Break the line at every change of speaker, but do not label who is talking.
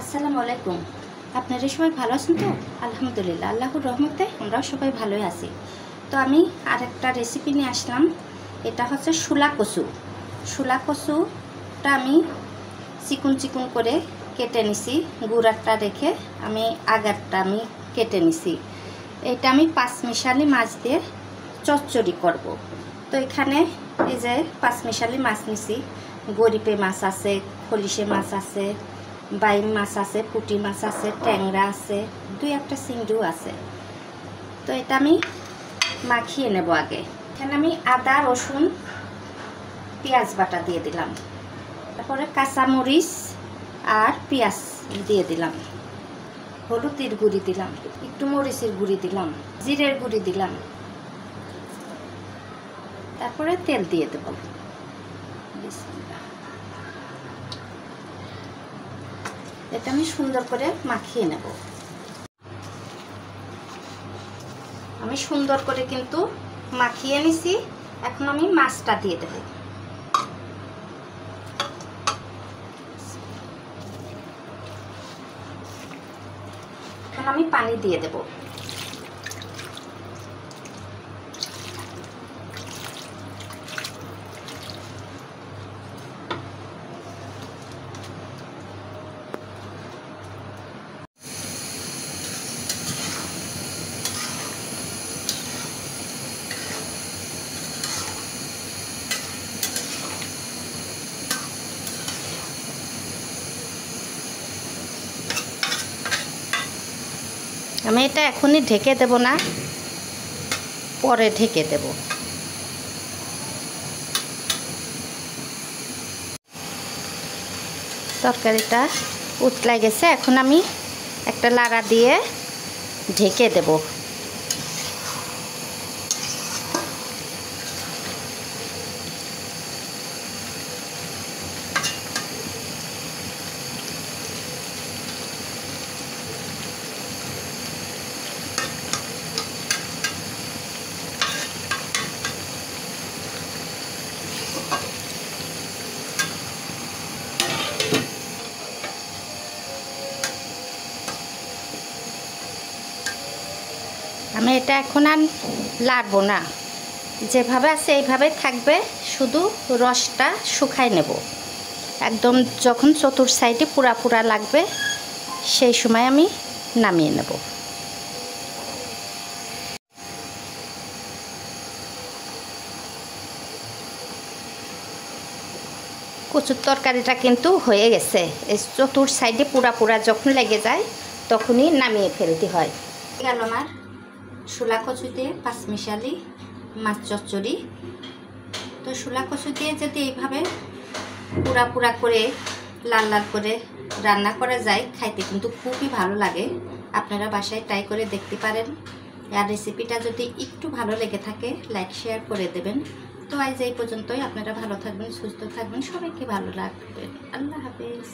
আসসালামু আলাইকুম। আপনারা সবাই ভালো আছেন তো? আলহামদুলিল্লাহ, আল্লাহর রহমতে আমরাও সবাই ভালোই আছি। তো আমি আরেকটা রেসিপি নিয়ে আসলাম। এটা হচ্ছে শুলা কচু। শুলা কচুটা আমি চিকুন চিকুন করে কেটে নিছি, গুঁড়াটা রেখে আমি আগারটা আমি কেটে নিছি। এটা আমি পাঁচমিশালি মাছ দিয়ে চচ্চড়ি করব। তো এখানে এই যে পাঁচমিশালি মাছ নিছি, গরিপে মাছ আছে, খলিশে মাছ আছে, বাইম মাছ আছে, পুঁটি মাছ আছে, ট্যাংরা আছে, দুই একটা চিংড়িও আছে। তো এটা আমি মাখিয়ে নেব আগে। এখানে আমি আদা, রসুন, পেঁয়াজ বাটা দিয়ে দিলাম, তারপরে কাঁচামরিচ আর পেঁয়াজ দিয়ে দিলাম, হলুদের গুঁড়ি দিলাম, একটু মরিচের গুঁড়ি দিলাম, জিরের গুঁড়ি দিলাম, তারপরে তেল দিয়ে দেব। এটা আমি সুন্দর করে মাখিয়ে নেব। আমি সুন্দর করে কিন্তু মাখিয়ে নিছি। এখন আমি মাছটা দিয়ে দেব। এখন আমি পানি দিয়ে দেব। আমি এটা এখনই ঢেকে দেব না, পরে ঢেকে দেব। তরকারিটা উতলাই গেছে, এখন আমি একটা লাড়া দিয়ে ঢেকে দেব। আমি এটা এখন আর লাড়বো না, যেভাবে আছে এইভাবে থাকবে, শুধু রসটা শুকাই নেব। একদম যখন চতুর সাইডে পুরা পুরা লাগবে সেই সময় আমি নামিয়ে নেব। কচুর তরকারিটা কিন্তু হয়ে গেছে। এই চতুর সাইডে পুরা পুরা যখন লেগে যায় তখনই নামিয়ে ফেলতে হয়। গেল আমার শুলা কচু দিয়ে পাঁচমিশালি মাছ চচ্চড়ি। তো শুলা কচু দিয়ে যদি এইভাবে পুরা পুরা করে লাল লাল করে রান্না করা যায়, খাইতে কিন্তু খুবই ভালো লাগে। আপনারা বাসায় ট্রাই করে দেখতে পারেন। আর রেসিপিটা যদি একটু ভালো লেগে থাকে লাইক শেয়ার করে দেবেন। তো আজ এই পর্যন্তই। আপনারা ভালো থাকবেন, সুস্থ থাকবেন, সবাইকে ভালো রাখবেন। আল্লাহ হাফেজ।